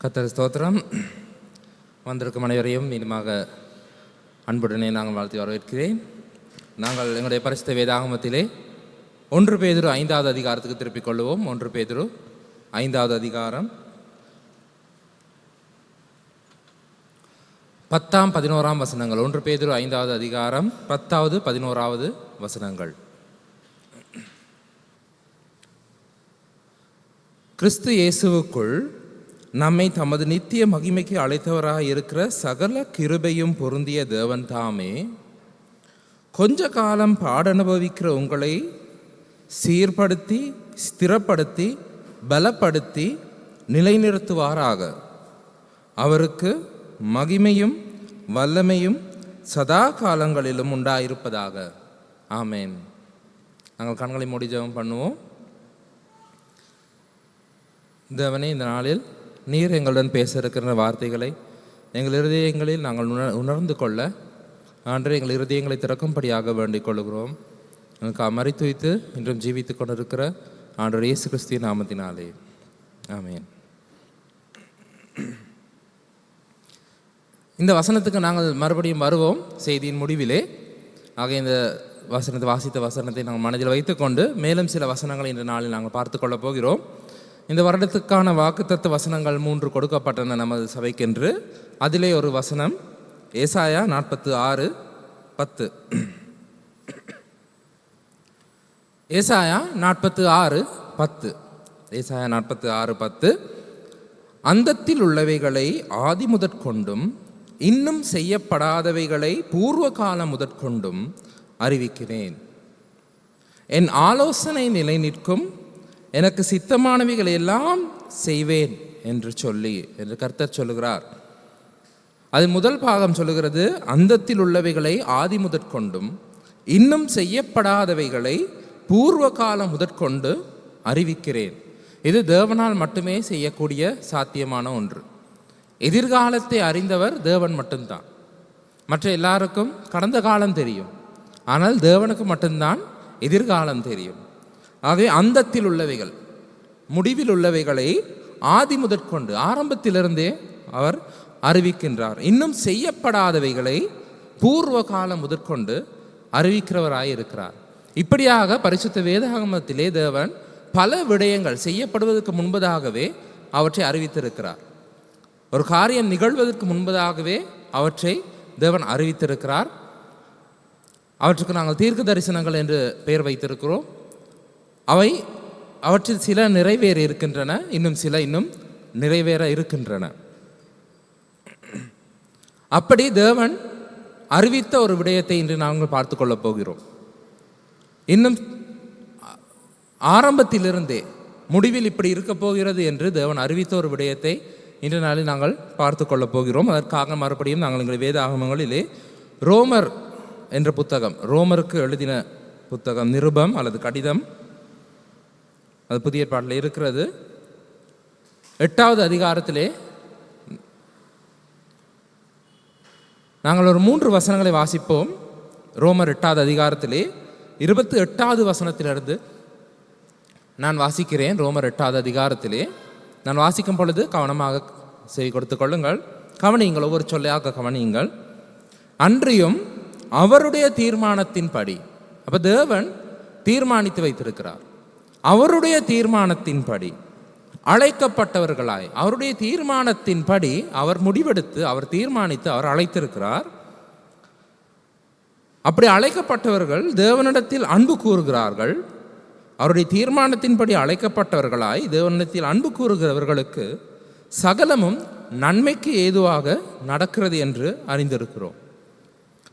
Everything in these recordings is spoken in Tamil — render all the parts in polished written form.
கர்த்தர் ஸ்தோத்திரம். வந்திருக்கும் அனைவரையும் மீண்டுமாக அன்புடனே நாங்கள் வாழ்த்தி வரவேற்கிறேன். நாங்கள் எங்களுடைய பரிசுத்த வேதாகமத்திலே 1 பேதுரு 5வது அதிகாரத்துக்கு திருப்பிக் கொள்வோம். 1 பேதுரு 5வது அதிகாரம் 10ஆம் 11ஆம் வசனங்கள். 1 பேதுரு 5வது அதிகாரம் 10வது 11வது வசனங்கள். கிறிஸ்து இயேசுவுக்குள் நம்மை தமது நித்திய மகிமைக்கு அழைத்தவராக இருக்கிற சகல கிருபையும் பொருந்திய தேவன் தாமே கொஞ்ச காலம் பாடனுபவிக்கிற உங்களை சீர்படுத்தி ஸ்திரப்படுத்தி பலப்படுத்தி நிலைநிறுத்துவாராக. அவருக்கு மகிமையும் வல்லமையும் சதா காலங்களிலும் உண்டாயிருப்பதாக. ஆமேன். நாங்கள் கண்களை மூடி ஜெபம் பண்ணுவோம். தேவனே, இந்த நாளில் நீர் எங்களுடன் பேச இருக்கிற வார்த்தைகளை எங்கள் இருதயங்களில் நாங்கள் உணர்ந்து கொள்ள ஆண்டு எங்கள் இருதயங்களை திறக்கும்படியாக வேண்டிக் கொள்கிறோம். எனக்கு மரித்து வைத்து இன்றும் ஜீவித்து கொண்டிருக்கிற ஆண்டவர் இயேசு கிறிஸ்துவின் நாமத்தினாலே ஆமென். இந்த வசனத்துக்கு நாங்கள் மறுபடியும் வருவோம் செய்தியின் முடிவிலே. ஆக இந்த வசனத்தை வாசித்த வசனத்தை நாங்கள் மனதில் வைத்துக்கொண்டு மேலும் சில வசனங்களை இந்த நாளில் நாங்கள் பார்த்து கொள்ளப் போகிறோம். இந்த வருடத்துக்கான வாக்குத்தத்த வசனங்கள் 3 கொடுக்கப்பட்டன நமது சபைக்கென்று. அதிலே ஒரு வசனம் ஏசாயா 46:10. ஏசாயா 46:10. ஏசாயா 46:10. அந்தத்தில் உள்ளவைகளை ஆதி முதற்கொண்டும் இன்னும் செய்யப்படாதவைகளை பூர்வ காலம் முதற்கொண்டும் அறிவிக்கிறேன். என் ஆலோசனை நிலை நிற்கும், எனக்கு சித்தமானவைகளை எல்லாம் செய்வேன் என்று கர்த்தர் சொல்லுகிறார். அது முதல் பாகம் சொல்லுகிறது, அந்தத்தில் உள்ளவைகளை ஆதி முதற்கொண்டும் இன்னும் செய்யப்படாதவைகளை பூர்வ காலம் முதற்கொண்டு அறிவிக்கிறேன். இது தேவனால் மட்டுமே செய்யக்கூடிய சாத்தியமான ஒன்று. எதிர்காலத்தை அறிந்தவர் தேவன் மட்டும்தான். மற்ற எல்லாருக்கும் கடந்த காலம் தெரியும், ஆனால் தேவனுக்கு மட்டும்தான் எதிர்காலம் தெரியும். ஆகவே அந்தத்தில் உள்ளவைகள், முடிவில் உள்ளவைகளை ஆதி முதற்கொண்டு ஆரம்பத்திலிருந்தே அவர் அறிவிக்கின்றார். இன்னும் செய்யப்படாதவைகளை பூர்வ காலம் முதற்கொண்டு அறிவிக்கிறவராய் இருக்கிறார். இப்படியாக பரிசுத்த வேதாகமத்திலே தேவன் பல விடயங்கள் செய்யப்படுவதற்கு முன்பதாகவே அவற்றை அறிவித்திருக்கிறார். ஒரு காரியம் நிகழ்வதற்கு முன்பதாகவே அவற்றை தேவன் அறிவித்திருக்கிறார். அவற்றுக்கு நாங்கள் தீர்க்க தரிசனங்கள் என்று பெயர் வைத்திருக்கிறோம். அவற்றில் சில நிறைவேற இருக்கின்றன, இன்னும் சில நிறைவேற இருக்கின்றன. அப்படி தேவன் அறிவித்த ஒரு விடயத்தை இன்று நாங்கள் பார்த்து கொள்ளப் போகிறோம். இன்னும் ஆரம்பத்திலிருந்தே முடிவில் இப்படி இருக்க போகிறது என்று தேவன் அறிவித்த ஒரு விடயத்தை இன்று நாளில் நாங்கள் பார்த்து கொள்ளப் போகிறோம். அதற்காக மறுபடியும் நாங்கள் எங்கள் வேதாகமங்களிலே ரோமர் என்ற புத்தகம், ரோமருக்கு எழுதின புத்தகம், நிருபம் அல்லது கடிதம், அது புதிய ஏற்பாட்டில் இருக்கிறது. 8வது அதிகாரத்திலே நாங்கள் ஒரு 3 வசனங்களை வாசிப்போம். ரோமர் 8வது அதிகாரத்திலே 28வது வசனத்திலிருந்து நான் வாசிக்கிறேன். ரோமர் 8வது அதிகாரத்திலே நான் வாசிக்கும் பொழுது கவனமாக செவி கொடுத்து கொள்ளுங்கள். கவனியுங்கள், ஒவ்வொரு சொல்லையாக கவனியுங்கள். அன்றியும் அவருடைய தீர்மானத்தின்படி, அப்போ தேவன் தீர்மானித்து வைத்திருக்கிறார். அவருடைய தீர்மானத்தின்படி அழைக்கப்பட்டவர்களாய், அவருடைய தீர்மானத்தின்படி அவர் முடிவெடுத்து, அவர் தீர்மானித்து, அவர் அழைத்திருக்கிறார். அப்படி அழைக்கப்பட்டவர்கள் தேவனிடத்தில் அன்பு கூறுகிறார்கள். அவருடைய தீர்மானத்தின்படி அழைக்கப்பட்டவர்களாய் தேவனிடத்தில் அன்பு கூறுகிறவர்களுக்கு சகலமும் நன்மைக்கு ஏதுவாக நடக்கிறது என்று அறிந்திருக்கிறோம்.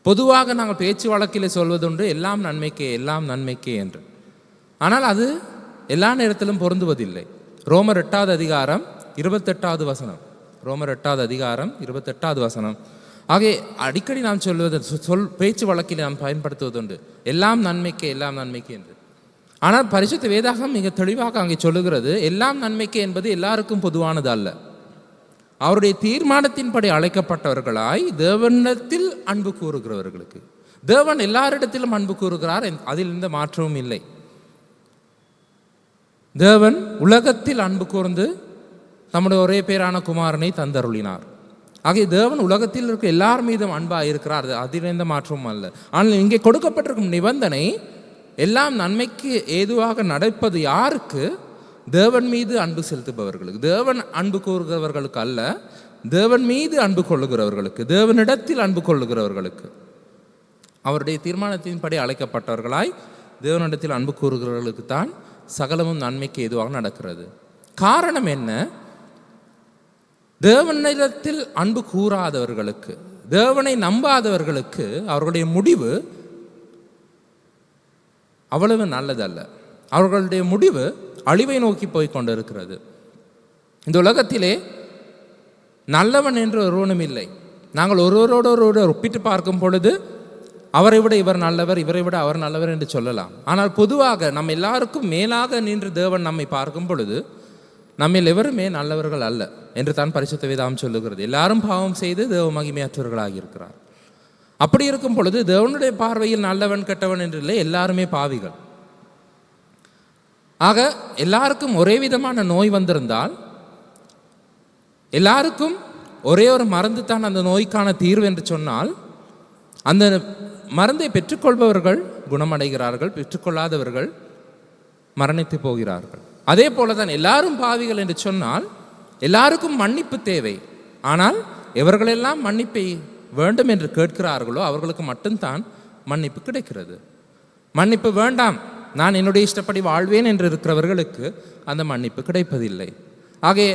பொதுவாக நாங்கள் பேச்சு வழக்கிலே சொல்வதுண்டு, எல்லாம் நன்மைக்கே, எல்லாம் நன்மைக்கே என்று. ஆனால் அது எல்லா நேரத்திலும் பொருந்துவதில்லை. ரோமர் 8வது அதிகாரம் 28வது வசனம். ரோமர் 8வது அதிகாரம் 28வது வசனம். ஆகவே அடிக்கடி நாம் சொல்வது, பேச்சு வழக்கில் நாம் பயன்படுத்துவதுண்டு, எல்லாம் நன்மைக்கே, எல்லாம் நன்மைக்கே என்று. ஆனால் பரிசுத்த வேதாகம் மிக தெளிவாக அங்கே சொல்லுகிறது, எல்லாம் நன்மைக்கே என்பது எல்லாருக்கும் பொதுவானது அல்ல. அவருடைய தீர்மானத்தின்படி அழைக்கப்பட்டவர்களாய் தேவனிடத்தில் அன்பு கூறுகிறவர்களுக்கு. தேவன் எல்லாரிடத்திலும் அன்பு கூறுகிறார், அதில் எந்த மாற்றமும் இல்லை. தேவன் உலகத்தில் அன்பு கூர்ந்து தம்முடைய ஒரே பேரான குமாரனை தந்தருளினார். ஆகிய தேவன் உலகத்தில் இருக்க எல்லார் மீதும் அன்பாக இருக்கிறார், அதில் எந்த மாற்றமும் அல்ல. ஆனால் இங்கே கொடுக்கப்பட்டிருக்கும் நிபந்தனை எல்லாம் நன்மைக்கு ஏதுவாக நடப்பது யாருக்கு? தேவன் மீது அன்பு செலுத்துபவர்களுக்கு, தேவன் அன்பு கூறுகிறவர்களுக்கு அல்ல, தேவன் மீது அன்பு கொள்ளுகிறவர்களுக்கு, தேவனிடத்தில் அன்பு கொள்ளுகிறவர்களுக்கு, அவருடைய தீர்மானத்தின்படி அழைக்கப்பட்டவர்களாய் தேவனிடத்தில் அன்பு கூறுகிறவர்களுக்கு தான் சகலமும் நன்மைக்கு ஏதுவாக நடக்கிறது. காரணம் என்ன? தேவனிடத்தில் அன்பு கூறாதவர்களுக்கு, தேவனை நம்பாதவர்களுக்கு அவர்களுடைய முடிவு அவ்வளவு நல்லதல்ல. அவர்களுடைய முடிவு அழிவை நோக்கி போய் கொண்டிருக்கிறது. இந்த உலகத்திலே நல்லவன் என்று ஒருவனும் இல்லை. நாங்கள் ஒருவரோடு ஒப்பிட்டு பார்க்கும் பொழுது அவரை விட இவர் நல்லவர், இவரை விட அவர் நல்லவர் என்று சொல்லலாம். ஆனால் பொதுவாக நம்ம எல்லாருக்கும் மேலாக நின்று தேவன் நம்மை பார்க்கும் பொழுது நம்மில் எவருமே நல்லவர்கள் அல்ல என்று தான் பரிசுத்த வேதாகம் சொல்லுகிறது. எல்லாரும் பாவம் செய்து தேவ மகிமையற்றவர்களாகி இருக்கிறார். அப்படி இருக்கும் பொழுது தேவனுடைய பார்வையில் நல்லவன் கெட்டவன் என்று இல்லை, எல்லாருமே பாவிகள். ஆக எல்லாருக்கும் ஒரே விதமான நோய் வந்திருந்தால் எல்லாருக்கும் ஒரே ஒரு மருந்து தான் அந்த நோய்க்கான தீர்வு என்று சொன்னால் அந்த மருந்தை பெற்றுக்கொள்பவர்கள் குணமடைகிறார்கள், பெற்றுக்கொள்ளாதவர்கள் மரணித்து போகிறார்கள். அதே போல தான் எல்லாரும் பாவிகள் என்று சொன்னால் எல்லாருக்கும் மன்னிப்பு தேவை. ஆனால் எவர்களெல்லாம் மன்னிப்பை வேண்டும் என்று கேட்கிறார்களோ அவர்களுக்கு மட்டும்தான் மன்னிப்பு கிடைக்கிறது. மன்னிப்பு வேண்டாம், நான் என்னுடைய இஷ்டப்படி வாழ்வேன் என்று இருக்கிறவர்களுக்கு அந்த மன்னிப்பு கிடைப்பதில்லை. ஆகவே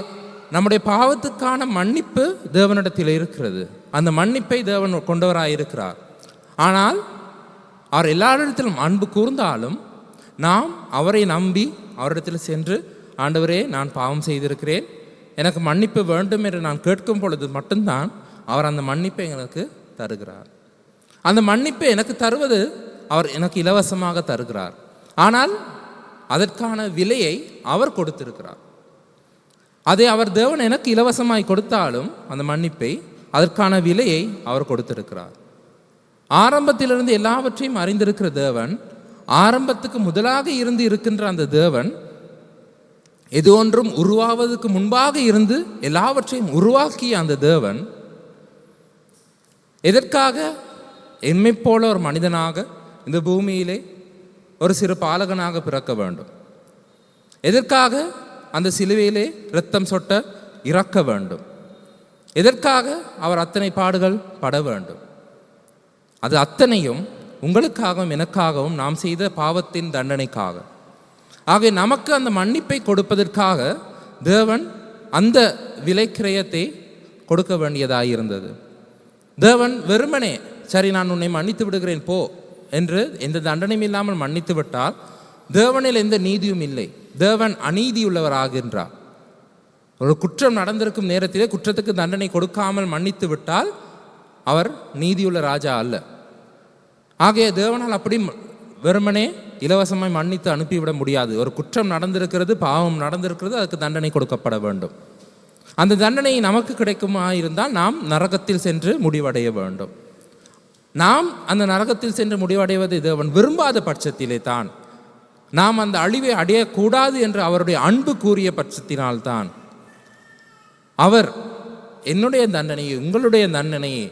நம்முடைய பாவத்துக்கான மன்னிப்பு தேவனிடத்தில் இருக்கிறது. அந்த மன்னிப்பை தேவன் கொண்டவராயிருக்கிறார். ஆனால் அவர் எல்லாரிடத்திலும் அன்பு கூர்ந்தாலும் நாம் அவரை நம்பி அவரிடத்தில் சென்று, ஆண்டவரே நான் பாவம் செய்திருக்கிறேன், எனக்கு மன்னிப்பு வேண்டும் என்று நான் கேட்கும் பொழுது மட்டும்தான் அவர் அந்த மன்னிப்பை எனக்கு தருகிறார். அந்த மன்னிப்பை எனக்கு தருவது அவர் எனக்கு இலவசமாக தருகிறார். ஆனால் அதற்கான விலையை அவர் கொடுத்திருக்கிறார். அதை அவர் தேவன் எனக்கு இலவசமாய் கொடுத்தாலும் அந்த மன்னிப்பை, அதற்கான விலையை அவர் கொடுத்திருக்கிறார். ஆரம்பத்திலிருந்து எல்லாவற்றையும் அறிந்திருக்கிற தேவன், ஆரம்பத்துக்கு முதலாக இருந்து இருக்கின்ற அந்த தேவன், எது ஒன்றும் உருவாவதற்கு முன்பாக இருந்து எல்லாவற்றையும் உருவாக்கிய அந்த தேவன் எதற்காக என்னை போல ஒரு மனிதனாக இந்த பூமியிலே ஒரு சிறு பாலகனாக பிறக்க வேண்டும்? எதற்காக அந்த சிலுவையிலே இரத்தம் சொட்ட இறக்க வேண்டும்? எதற்காக அவர் அத்தனை பாடுகள் பட வேண்டும்? அது அத்தனையும் உங்களுக்காகவும் எனக்காகவும் நாம் செய்த பாவத்தின் தண்டனைக்காக. ஆக நமக்கு அந்த மன்னிப்பை கொடுப்பதற்காக தேவன் அந்த விலைக்கிரயத்தை கொடுக்க வேண்டியதாயிருந்தது. தேவன் வெறுமனே சரி நான் உன்னை மன்னித்து விடுகிறேன் போ என்று எந்த தண்டனையும் இல்லாமல் மன்னித்து விட்டால் தேவனில் எந்த நீதியும் இல்லை. தேவன் அநீதியுள்ளவராகின்றார். ஒரு குற்றம் நடந்திருக்கும் நேரத்திலே குற்றத்துக்கு தண்டனை கொடுக்காமல் மன்னித்து விட்டால் அவர் நீதியுள்ள ராஜா அல்ல. ஆகைய தேவனால் அப்படி வெறுமனே இலவசமாய் மன்னித்து அனுப்பிவிட முடியாது. ஒரு குற்றம் நடந்திருக்கிறது, பாவம் நடந்திருக்கிறது, அதுக்கு தண்டனை கொடுக்கப்பட வேண்டும். அந்த தண்டனை நமக்கு கிடைக்குமா இருந்தால் நாம் நரகத்தில் சென்று முடிவடைய வேண்டும். நாம் அந்த நரகத்தில் சென்று முடிவடைவதை தேவன் விரும்பாத பட்சத்திலே தான், நாம் அந்த அழிவை அடையக்கூடாது என்று அவருடைய அன்பு கூறிய பட்சத்தினால்தான் அவர் என்னுடைய தண்டனையை, உங்களுடைய தண்டனையை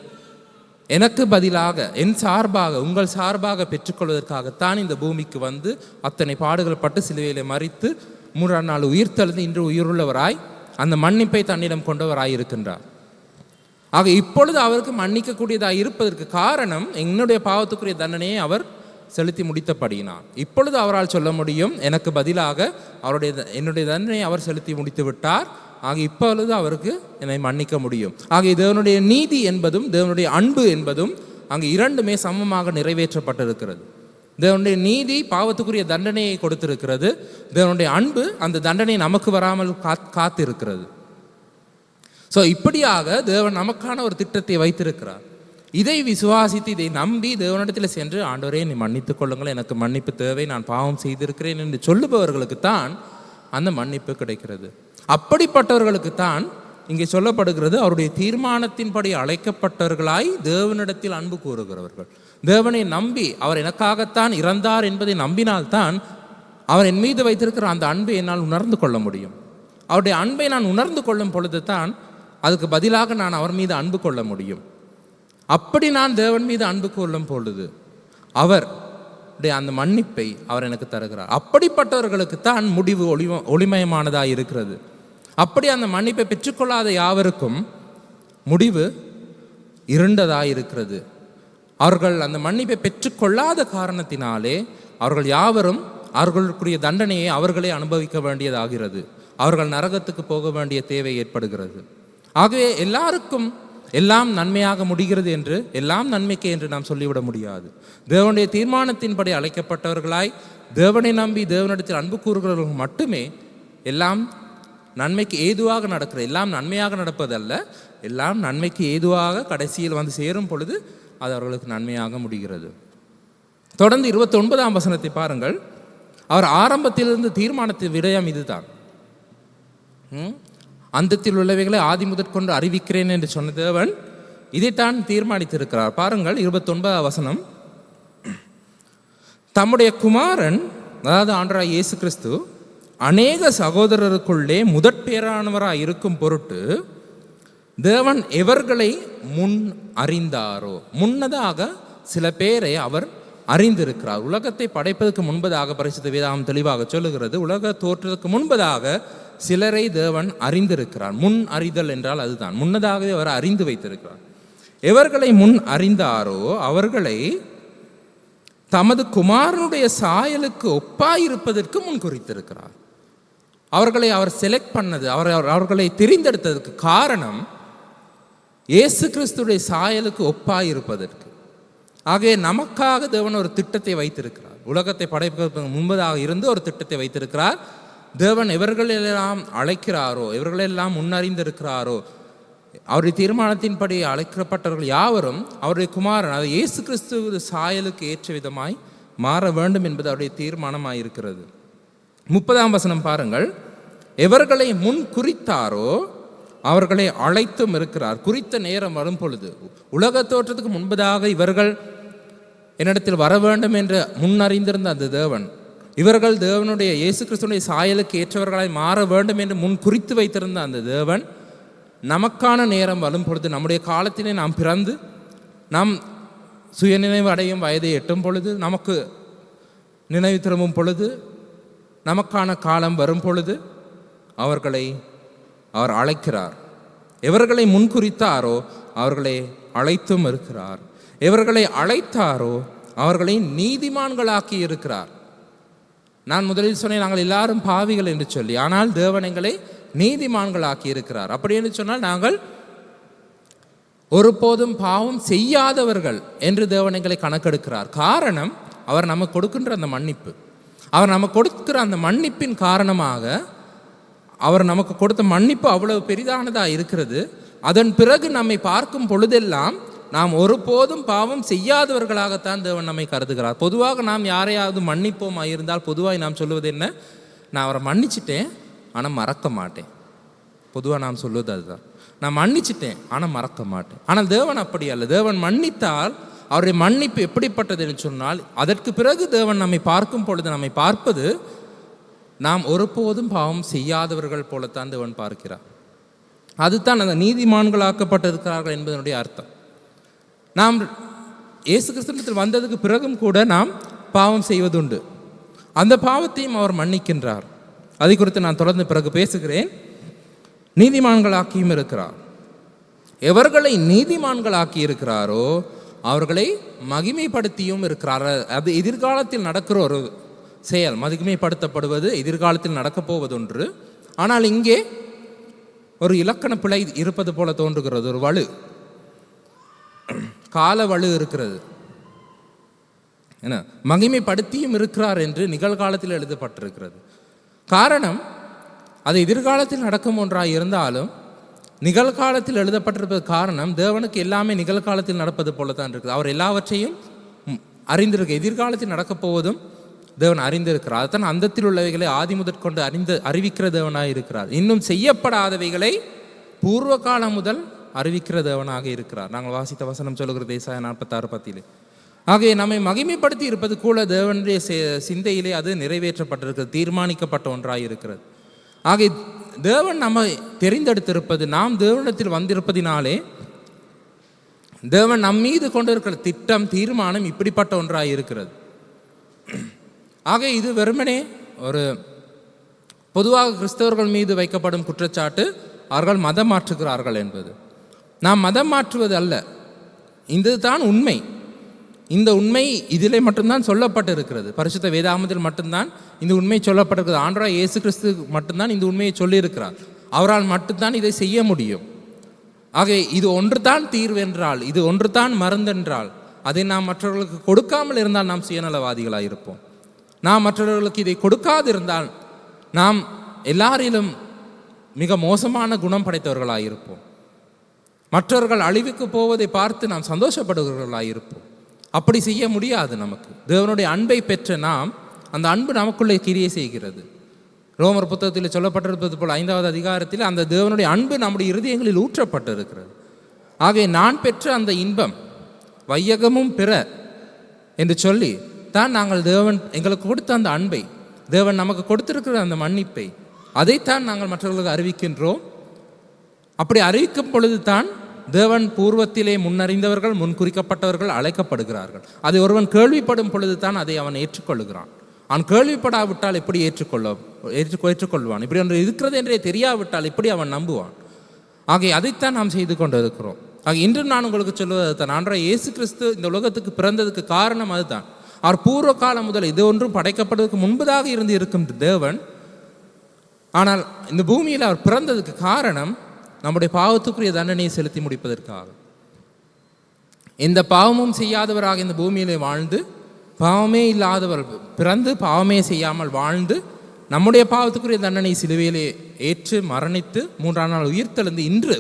எனக்கு பதிலாக, என் சார்பாக, உங்கள் சார்பாக பெற்றுக்கொள்வதற்காகத்தான் இந்த பூமிக்கு வந்து அத்தனை பாடுகள் பட்டு சிலுவையிலே மரித்து 3ஆம் நாள் உயிர்த்தெழுந்து இன்று உயிருள்ளவராய் அந்த மன்னிப்பை தன்னிடம் கொண்டவராய் இருக்கின்றார். ஆக இப்பொழுது அவருக்கு மன்னிக்கக்கூடியதாக இருப்பதற்கு காரணம் என்னுடைய பாவத்துக்குரிய தண்டனையை அவர் செலுத்தி முடித்தபடியினார். இப்பொழுது அவரால் சொல்ல முடியும், எனக்கு பதிலாக என்னுடைய தண்டனையை அவர் செலுத்தி முடித்து விட்டார், ஆக இப்பொழுது அவருக்கு என்னை மன்னிக்க முடியும். ஆக தேவனுடைய நீதி என்பதும் தேவனுடைய அன்பு என்பதும் அங்கு இரண்டுமே சமமாக நிறைவேற்றப்பட்டிருக்கிறது. தேவனுடைய நீதி பாவத்துக்குரிய தண்டனையை கொடுத்திருக்கிறது, தேவனுடைய அன்பு அந்த தண்டனை நமக்கு வராமல் காத்திருக்கிறது. ஸோ இப்படியாக தேவன் நமக்கான ஒரு திட்டத்தை வைத்திருக்கிறார். இதை விசுவாசித்து இதை நம்பி தேவனிடத்தில் சென்று, ஆண்டவரே நீ மன்னித்துக் கொள்ளுங்கள், எனக்கு மன்னிப்பு தேவை, நான் பாவம் செய்திருக்கிறேன் என்று சொல்லுபவர்களுக்கு தான் அந்த மன்னிப்பு கிடைக்கிறது. அப்படிப்பட்டவர்களுக்கு தான் இங்கே சொல்லப்படுகிறது, அவருடைய தீர்மானத்தின்படி அழைக்கப்பட்டவர்களாய் தேவனிடத்தில் அன்பு கூறுகிறவர்கள். தேவனை நம்பி அவர் எனக்காகத்தான் இறந்தார் என்பதை நம்பினால்தான் அவர் என் மீது வைத்திருக்கிற அந்த அன்பை என்னால் உணர்ந்து கொள்ள முடியும். அவருடைய அன்பை நான் உணர்ந்து கொள்ளும் பொழுது தான் அதுக்கு பதிலாக நான் அவர் மீது அன்பு கொள்ள முடியும். அப்படி நான் தேவன் மீது அன்பு கொள்ளும் பொழுது அவருடைய அந்த மன்னிப்பை அவர் எனக்கு தருகிறார். அப்படிப்பட்டவர்களுக்கு தான் முடிவு ஒளிமயமானதாக இருக்கிறது. அப்படி அந்த மன்னிப்பை பெற்றுக்கொள்ளாத யாவருக்கும் முடிவு இருண்டதாக இருக்கிறது. அவர்கள் அந்த மன்னிப்பை பெற்றுக்கொள்ளாத காரணத்தினாலே அவர்கள் யாவரும் அவர்களுக்குரிய தண்டனையை அவர்களே அனுபவிக்க வேண்டியதாகிறது. அவர்கள் நரகத்துக்கு போக வேண்டிய தேவை ஏற்படுகிறது. ஆகவே எல்லாருக்கும் எல்லாம் நன்மையாக முடிகிறது என்று, எல்லாம் நன்மைக்கே என்று நாம் சொல்லிவிட முடியாது. தேவனுடைய தீர்மானத்தின்படி அழைக்கப்பட்டவர்களாய் தேவனை நம்பி தேவனிடத்தில் அன்பு கூறுகிறவர்கள் மட்டுமே எல்லாம் நன்மைக்கு ஏதுவாக நடக்கிற, எல்லாம் நன்மையாக நடப்பதல்ல, எல்லாம் நன்மைக்கு ஏதுவாக கடைசியில் வந்து சேரும் பொழுது அது அவர்களுக்கு நன்மையாக முடிகிறது. தொடர்ந்து 29ஆம் வசனத்தை பாருங்கள். அவர் ஆரம்பத்திலிருந்து தீர்மானத்தின் விடயம் இதுதான். அந்தத்தில் உள்ளவைகளை ஆதி முதற்கொண்டு அறிவிக்கிறேன் என்று சொன்ன தேவன் இதைத்தான் தீர்மானித்திருக்கிறார். பாருங்கள் 29ஆம் வசனம். தம்முடைய குமாரன், அதாவது ஆண்டவராகிய இயேசு கிறிஸ்து, அநேக சகோதரருக்குள்ளே முதற்பேரானவராக இருக்கும் பொருட்டு தேவன் எவர்களை முன் அறிந்தாரோ, முன்னதாக சில பேரை அவர் அறிந்திருக்கிறார். உலகத்தை படைப்பதற்கு முன்பதாக பரிசுத்த வேதாகம் தெளிவாக சொல்லுகிறது, உலக தோற்றத்துக்கு முன்பதாக சிலரை தேவன் அறிந்திருக்கிறார். முன் அறிதல் என்றால் அதுதான், முன்னதாகவே அவர் அறிந்து வைத்திருக்கிறார். எவர்களை முன் அறிந்தாரோ அவர்களை தமது குமாரனுடைய சாயலுக்கு ஒப்பாயிருப்பதற்கு முன் குறித்திருக்கிறார். அவர்களை அவர் செலக்ட் பண்ணது, அவர்களை தெரிந்தெடுத்ததற்கு காரணம் இயேசு கிறிஸ்துடைய சாயலுக்கு ஒப்பாயிருப்பதற்கு. ஆகவே நமக்காக தேவன் ஒரு திட்டத்தை வைத்திருக்கிறார். உலகத்தை படைப்பதற்கு முன்பதாக இருந்து ஒரு திட்டத்தை வைத்திருக்கிறார். தேவன் எவர்களெல்லாம் அழைக்கிறாரோ, எவர்களெல்லாம் முன்னறிந்திருக்கிறாரோ, அவருடைய தீர்மானத்தின்படி அழைக்கப்பட்டவர்கள் யாவரும் அவருடைய குமாரன், அது இயேசு கிறிஸ்து சாயலுக்கு ஏற்ற விதமாய் மாற வேண்டும் என்பது அவருடைய தீர்மானமாயிருக்கிறது. 30ஆம் வசனம் பாருங்கள். எவர்களை முன் குறித்தாரோ அவர்களை அழைத்தும் இருக்கிறார். குறித்த நேரம் வரும் பொழுது, உலக தோற்றத்துக்கு முன்பதாக இவர்கள் என்னிடத்தில் வர வேண்டும் என்று முன்னறிந்திருந்த அந்த தேவன், இவர்கள் தேவனுடைய இயேசு கிறிஸ்துடைய சாயலுக்கு ஏற்றவர்களாய் மாற வேண்டும் என்று முன் குறித்து வைத்திருந்த அந்த தேவன், நமக்கான நேரம் வரும் பொழுது, நம்முடைய காலத்திலே நாம் பிறந்து நாம் சுயநினைவு அடையும் வயதை எட்டும் பொழுது, நமக்கு நினைவு திரும்பும் பொழுது, நமக்கான காலம் வரும் பொழுது அவர்களை அவர் அழைக்கிறார். எவர்களை முன்குறித்தாரோ அவர்களை அழைத்தும் இருக்கிறார். எவர்களை அழைத்தாரோ அவர்களை நீதிமான்களாக்கி இருக்கிறார். நான் முதலில் சொன்னேன், நாங்கள் எல்லாரும் பாவிகள் என்று சொல்லி, ஆனால் தேவன் எங்களை நீதிமான்களாக்கி இருக்கிறார். அப்படி என்று சொன்னால் நாங்கள் ஒருபோதும் பாவம் செய்யாதவர்கள் என்று தேவன் எங்களை கணக்கெடுக்கிறார். காரணம், அவர் நமக்கு கொடுக்கின்ற அந்த மன்னிப்பு. அவர் நமக்கு கொடுக்கிற அந்த மன்னிப்பின் காரணமாக, அவர் நமக்கு கொடுத்த மன்னிப்பு அவ்வளவு பெரிதானதாக இருக்கிறது. அதன் பிறகு நம்மை பார்க்கும் பொழுதெல்லாம் நாம் ஒருபோதும் பாவம் செய்யாதவர்களாகத்தான் தேவன் நம்மை கருதுகிறார். பொதுவாக நாம் யாரையாவது மன்னிப்போம் இருந்தால் பொதுவாக நாம் சொல்லுவது என்ன? நான் அவரை மன்னிச்சிட்டேன் ஆனால் மறக்க மாட்டேன். பொதுவாக நாம் சொல்லுவது அதுதான், நான் மன்னிச்சிட்டேன் ஆனால் மறக்க மாட்டேன். ஆனால் தேவன் அப்படி அல்ல. தேவன் மன்னித்தால் அவருடைய மன்னிப்பு எப்படிப்பட்டது என்று சொன்னால், அதற்கு பிறகு தேவன் நம்மை பார்க்கும் பொழுது நம்மை பார்ப்பது நாம் ஒருபோதும் பாவம் செய்யாதவர்கள் போலத்தான் தேவன் பார்க்கிறார். அதுதான் அந்த நீதிமான்களாக்கப்பட்டிருக்கிறார்கள் என்பதனுடைய அர்த்தம். நாம் இயேசு கிறிஸ்துவிடத்தில் வந்ததுக்கு பிறகும் கூட நாம் பாவம் செய்வதுண்டு. அந்த பாவத்தையும் அவர் மன்னிக்கின்றார். அதை குறித்து நான் தொடர்ந்து பிறகு பேசுகிறேன். நீதிமான்களாக்கியும் இருக்கிறார். எவர்களை நீதிமான்களாக்கி இருக்கிறாரோ அவர்களை மகிமைப்படுத்தியும் இருக்கிறார். அது எதிர்காலத்தில் நடக்கிற ஒரு செயல். மகிமைப்படுத்தப்படுவது எதிர்காலத்தில் நடக்கப் போவதொன்று. ஆனால் இங்கே ஒரு இலக்கண பிழை இருப்பது போல தோன்றுகிறது. ஒரு வலு, கால வலு இருக்கிறது. என்ன, மகிமைப்படுத்தியும் இருக்கிறார் என்று நிகழ்காலத்தில் எழுதப்பட்டிருக்கிறது. காரணம், அது எதிர்காலத்தில் நடக்கும் ஒன்றாக இருந்தாலும் நிகழ்காலத்தில் எழுதப்பட்டிருப்பது காரணம், தேவனுக்கு எல்லாமே நிகழ்காலத்தில் நடப்பது போல தான் இருக்குது. அவர் எல்லாவற்றையும் அறிந்திருக்க, எதிர்காலத்தில் நடக்கப் போவதும் தேவன் அறிந்திருக்கிறார். அதுதான் அந்தத்தில் உள்ளவைகளை ஆதி முதற்கொண்டு அறிவிக்கிற தேவனாக இருக்கிறார். இன்னும் செய்யப்படாதவைகளை பூர்வ காலம் முதல் அறிவிக்கிற தேவனாக இருக்கிறார். நாங்கள் வாசித்த வசனம் சொல்லுகிறது ஏசாயா 46:10. ஆகவே நம்மை மகிமைப்படுத்தி இருப்பது கூட தேவனுடைய சிந்தையிலே அது நிறைவேற்றப்பட்டிருக்கிறது, தீர்மானிக்கப்பட்ட ஒன்றாக இருக்கிறது. ஆகவே தேவன் நம்மை தெரிந்தெடுத்திருப்பது, நாம் தேவனிடத்தில் வந்திருப்பதினாலே தேவன் நம் மீது கொண்டிருக்கிற திட்டம், தீர்மானம் இப்படிப்பட்ட ஒன்றாக இருக்கிறது. ஆக இது வெறுமனே ஒரு பொதுவாக கிறிஸ்தவர்கள் மீது வைக்கப்படும் குற்றச்சாட்டு, அவர்கள் மதம் மாற்றுகிறார்கள் என்பது. நாம் மதம் மாற்றுவது அல்ல, இதுதான் உண்மை. இந்த உண்மை இதிலே மட்டும்தான் சொல்லப்பட்டு இருக்கிறது. பரிசுத்த வேதாகமத்தில் மட்டும்தான் இந்த உண்மை சொல்லப்பட்டிருக்கிறது. ஆண்டவராகிய இயேசு கிறிஸ்து மட்டும்தான் இந்த உண்மையை சொல்லியிருக்கிறார். அவரால் மட்டும்தான் இதை செய்ய முடியும். ஆக இது ஒன்று தான் தீர்வு என்றால், இது ஒன்று தான் மருந்தென்றால், அதை நாம் மற்றவர்களுக்கு கொடுக்காமல் இருந்தால் நாம் சுயநலவாதிகளாக இருப்போம். நாம் மற்றவர்களுக்கு இதை கொடுக்காதிருந்தால் நாம் எல்லாரிலும் மிக மோசமான குணம் படைத்தவர்களாக இருப்போம். மற்றவர்கள் அழிவுக்கு போவதை பார்த்து நாம் சந்தோஷப்படுகிறவர்களாக இருப்போம். அப்படி செய்ய முடியாது. நமக்கு தேவனுடைய அன்பை பெற்ற நாம், அந்த அன்பு நமக்குள்ளே கிரியை செய்கிறது. ரோமர் புத்தகத்தில் சொல்லப்பட்டிருப்பது போல் 5வது அதிகாரத்தில் அந்த தேவனுடைய அன்பு நம்முடைய இருதயங்களில் ஊற்றப்பட்டிருக்கிறது. ஆகவே நான் பெற்ற அந்த இன்பம் வையகமும் பிற என்று சொல்லி தான் நாங்கள் தேவன் எங்களுக்கு கொடுத்த அந்த அன்பை, தேவன் நமக்கு கொடுத்திருக்கிற அந்த மன்னிப்பை, அதைத்தான் நாங்கள் மற்றவர்களுக்கு அறிவிக்கின்றோம். அப்படி அறிவிக்கும் பொழுது தான் தேவன் பூர்வத்திலே முன்னறிந்தவர்கள், முன்குறிக்கப்பட்டவர்கள் அழைக்கப்படுகிறார்கள். அதை ஒருவன் கேள்விப்படும் பொழுது தான் அதை அவன் ஏற்றுக்கொள்கிறான். அவன் கேள்விப்படாவிட்டால் எப்படி ஏற்றுக்கொள்வான்? இப்படி ஒன்று இருக்கிறது என்றே தெரியாவிட்டால் எப்படி அவன் நம்புவான்? ஆகவே அதைத்தான் நாம் செய்து கொண்டு இருக்கிறோம். ஆக இன்று நான் உங்களுக்கு சொல்வது தான், ஆண்டவராகிய இயேசு கிறிஸ்து இந்த உலகத்துக்கு பிறந்ததுக்கு காரணம் அதுதான். அவர் பூர்வ காலம் முதல் இது ஒன்றும் படைக்கப்படுவதற்கு முன்பதாக இருந்து இருக்கும் தேவன். ஆனால் இந்த பூமியில் அவர் பிறந்ததுக்கு காரணம் நம்முடைய பாவத்துக்குரிய தண்டனையை செலுத்தி முடிப்பதற்காக. எந்த பாவமும் செய்யாதவராக இந்த பூமியிலே வாழ்ந்து, பாவமே இல்லாதவர் பிறந்து பாவமே செய்யாமல் வாழ்ந்து, நம்முடைய பாவத்துக்குரிய தண்டனை சிலுவையிலே ஏற்று மரணித்து 3ஆம் நாள் உயிர்த்தெழுந்து இன்று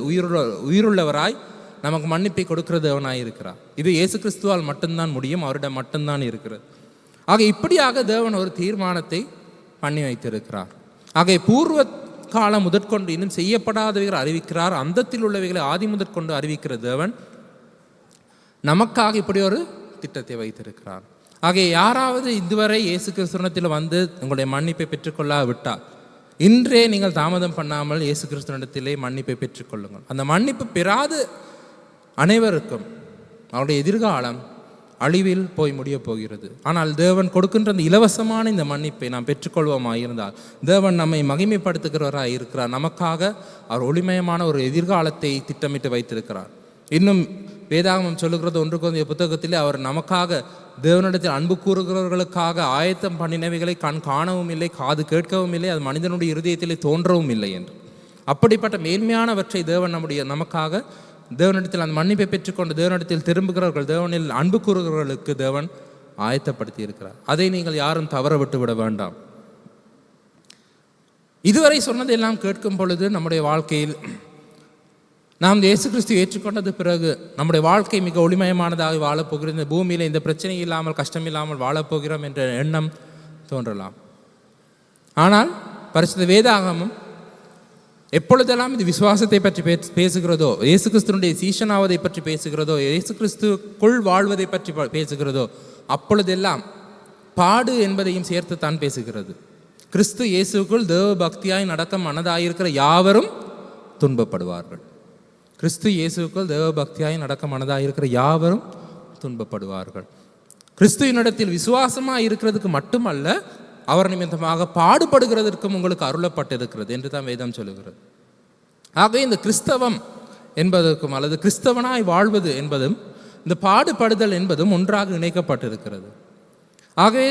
உயிருள்ளவராய் நமக்கு மன்னிப்பை கொடுக்கிற தேவனாய் இருக்கிறார். இது இயேசு கிறிஸ்துவால் மட்டும்தான் முடியும், அவரிடம் மட்டும்தான் இருக்கிறது. ஆக இப்படியாக தேவன் ஒரு தீர்மானத்தை பண்ணி வைத்திருக்கிறார். ஆக பூர்வ காலம் முதற்கொண்டு இன்னும் செய்யப்படாதவைகளை அறிவிக்கிறார். அந்தத்தில் உள்ளவைகளை ஆதி முதற்கொண்டு அறிவிக்கிற தேவன் நமக்காக இப்படி ஒரு திட்டத்தை வைத்திருக்கிறார். ஆக யாராவது இதுவரை இயேசு கிறிஸ்துவத்தில் வந்து உங்களுடைய மன்னிப்பை பெற்றுக்கொள்ளாவிட்டால், இன்றே நீங்கள் தாமதம் பண்ணாமல் இயேசு கிறிஸ்துவனிடத்திலே மன்னிப்பை பெற்றுக்கொள்ளுங்கள். அந்த மன்னிப்பு பெறாது அனைவருக்கும் அவருடைய எதிர்காலம் அழிவில் போய் முடிய போகிறது. ஆனால் தேவன் கொடுக்கின்ற அந்த இலவசமான இந்த மன்னிப்பை நாம் பெற்றுக்கொள்வோமாக இருந்தால், தேவன் நம்மை மகிமைப்படுத்துகிறவராக இருக்கிறார். நமக்காக அவர் ஒளிமயமான ஒரு எதிர்காலத்தை திட்டமிட்டு வைத்திருக்கிறார். இன்னும் வேதாகமம் சொல்லுகிறது 1 கொரிந்தியர் புத்தகத்திலே, அவர் நமக்காக தேவனிடத்தில் அன்பு கூறுகிறவர்களுக்காக ஆயத்தம் பண்ணினவைகளை கண் காணவும் இல்லை, காது கேட்கவும் இல்லை, அது மனிதனுடைய இருதயத்திலே தோன்றவும் இல்லை என்று. அப்படிப்பட்ட மேன்மையானவற்றை தேவன் நமக்காக தேவனிடத்தில் அந்த மன்னிப்பை பெற்றுக்கொண்டு தேவனிடத்தில் திரும்புகிறவர்கள், தேவனில் அன்பு கூறுகிறவர்களுக்கு தேவன் ஆயத்தப்படுத்தி இருக்கிறார். அதை நீங்கள் யாரும் தவற விட்டு விட வேண்டாம். இதுவரை சொன்னதெல்லாம் கேட்கும் பொழுது நம்முடைய வாழ்க்கையில் நாம் இயேசு கிறிஸ்து ஏற்றுக்கொண்டது பிறகு நம்முடைய வாழ்க்கை மிக ஒளிமயமானதாக வாழப்போகிறது, இந்த பூமியில் இந்த பிரச்சனை இல்லாமல் கஷ்டம் இல்லாமல் வாழப்போகிறோம் என்ற எண்ணம் தோன்றலாம். ஆனால் பரிசுத்த வேதாகமம் எப்பொழுதெல்லாம் இது விசுவாசத்தை பற்றி பேசுகிறதோ, இயேசு கிறிஸ்துனுடைய சீஷனாவதை பற்றி பேசுகிறதோ, இயேசு கிறிஸ்துக்குள் வாழ்வதை பற்றி பேசுகிறதோ, அப்பொழுதெல்லாம் பாடு என்பதையும் சேர்த்து தான் பேசுகிறது. கிறிஸ்து இயேசுக்குள் தேவ பக்தியாய் நடக்க மனதாயிருக்கிற யாவரும் துன்பப்படுவார்கள். கிறிஸ்து இயேசுக்குள் தேவ பக்தியாய் நடக்க மனதாயிருக்கிற யாவரும் துன்பப்படுவார்கள். கிறிஸ்துவினிடத்தில் விசுவாசமாக இருக்கிறதுக்கு மட்டுமல்ல, அவர் நிமித்தமாக பாடுபடுகிறதற்கும் உங்களுக்கு அருளப்பட்டிருக்கிறது என்று தான் வேதம் சொல்லுகிறது. ஆகவே இந்த கிறிஸ்தவம் என்பதற்கும் அல்லது கிறிஸ்தவனாய் வாழ்வது என்பதும் இந்த பாடுபடுதல் என்பதும் ஒன்றாக இணைக்கப்பட்டிருக்கிறது. ஆகவே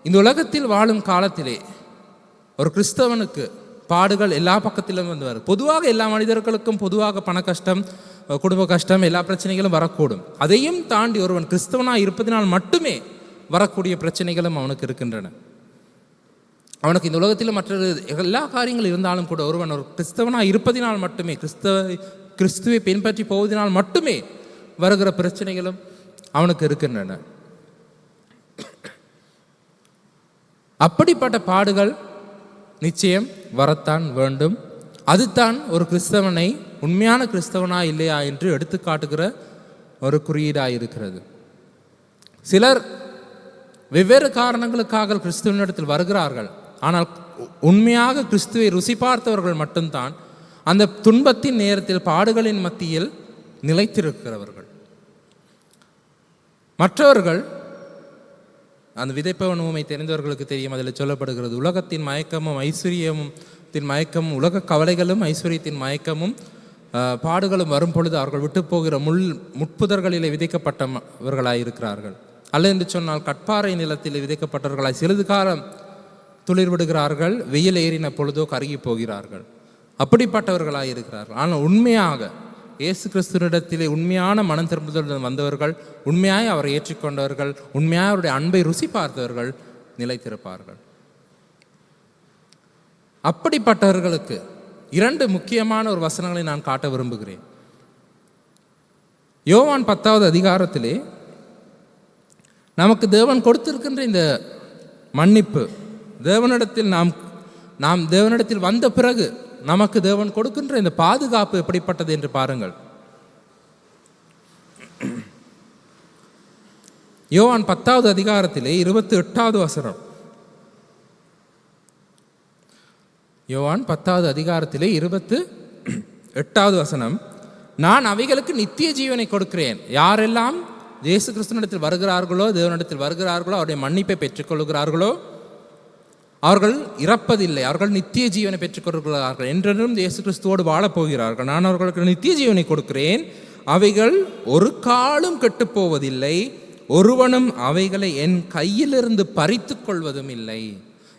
இந்த உலகத்தில் வாழும் காலத்திலே ஒரு கிறிஸ்தவனுக்கு பாடுகள் எல்லா பக்கத்திலும் வந்து வரும். பொதுவாக எல்லா மனிதர்களுக்கும் பொதுவாக பண கஷ்டம், குடும்ப கஷ்டம், எல்லா பிரச்சனைகளும் வரக்கூடும். அதையும் தாண்டி ஒருவன் கிறிஸ்தவனாக இருப்பதனால் மட்டுமே வரக்கூடிய பிரச்சனைகளும் அவனுக்கு இருக்கின்றன. அவனுக்கு இந்த உலகத்தில் மற்ற எல்லா காரியங்கள் இருந்தாலும் கூட ஒருவன் ஒரு கிறிஸ்தவனாக இருப்பதினால் மட்டுமே, கிறிஸ்துவை பின்பற்றி போவதனால் மட்டுமே வருகிற பிரச்சனைகளும் அவனுக்கு இருக்கின்றன. அப்படிப்பட்ட பாடுகள் நிச்சயம் வரத்தான் வேண்டும். அதுதான் ஒரு கிறிஸ்தவனை உண்மையான கிறிஸ்தவனா இல்லையா என்று எடுத்து காட்டுகிற ஒரு குறியீடாக இருக்கிறது. சிலர் வெவ்வேறு காரணங்களுக்காக கிறிஸ்துவனிடத்தில் வருகிறார்கள். ஆனால் உண்மையாக கிறிஸ்துவை ருசி பார்த்தவர்கள் மட்டும்தான் அந்த துன்பத்தின் நேரத்தில், பாடுகளின் மத்தியில் நிலைத்திருக்கிறவர்கள். மற்றவர்கள், அந்த விதைப்பவன் ஊமை தெரிந்தவர்களுக்கு தெரியும், அதில் சொல்லப்படுகிறது, உலகத்தின் மயக்கமும் ஐஸ்வர்யத்தின் மயக்கமும், உலக கவலைகளும் ஐஸ்வர்யத்தின் மயக்கமும் பாடுகளும் வரும் பொழுது அவர்கள் விட்டு போகிற முட்புதர்களிலே விதைக்கப்பட்டவர்களாய் இருக்கிறார்கள். அல்ல என்று சொன்னால் கட்பாறை நிலத்தில் விதைக்கப்பட்டவர்களாய் சிறிது காலம் துளிர் விடுகிறார்கள், வெயில் ஏறின பொழுதோ கருகி போகிறார்கள். அப்படிப்பட்டவர்களாய் இருக்கிறார்கள். ஆனால் உண்மையாக இயேசு கிறிஸ்துவினிடத்திலே உண்மையான மனம் திரும்புதலுடன் வந்தவர்கள், உண்மையாய் அவரை ஏற்றுக்கொண்டவர்கள், உண்மையாக அவருடைய அன்பை ருசி பார்த்தவர்கள் நிலைத்திருப்பார்கள். அப்படிப்பட்டவர்களுக்கு 2 முக்கியமான ஒரு வசனங்களை நான் காட்ட விரும்புகிறேன். யோவான் 10வது அதிகாரத்திலே நமக்கு தேவன் கொடுத்திருக்கின்ற இந்த மன்னிப்பு, தேவனிடத்தில் நாம் தேவனிடத்தில் வந்த பிறகு நமக்கு தேவன் கொடுக்கின்ற இந்த பாதுகாப்பு எப்படிப்பட்டது என்று பாருங்கள். யோவான் 10வது அதிகாரத்திலே 28வது வசனம். யோவான் 10வது அதிகாரத்திலே 28வது வசனம். நான் அவைகளுக்கு நித்திய ஜீவனை கொடுக்கிறேன். யாரெல்லாம் இயேசு கிறிஸ்துவினிடத்தில் வருகிறார்களோ, தேவனிடத்தில் வருகிறார்களோ, அவருடைய மன்னிப்பை பெற்றுக்கொள்கிறார்களோ அவர்கள் இறப்பதில்லை, அவர்கள் நித்திய ஜீவனை பெற்றுக்கொள்கிறார்கள், என்றென்றும் இயேசு கிறிஸ்துவோடு வாழப்போகிறார்கள். நான் அவர்களுக்கு நித்திய ஜீவனை கொடுக்கிறேன், அவைகள் ஒரு காலும் கெட்டுப்போவதில்லை, ஒருவனும் அவைகளை என் கையிலிருந்து பறித்து கொள்வதும் இல்லை.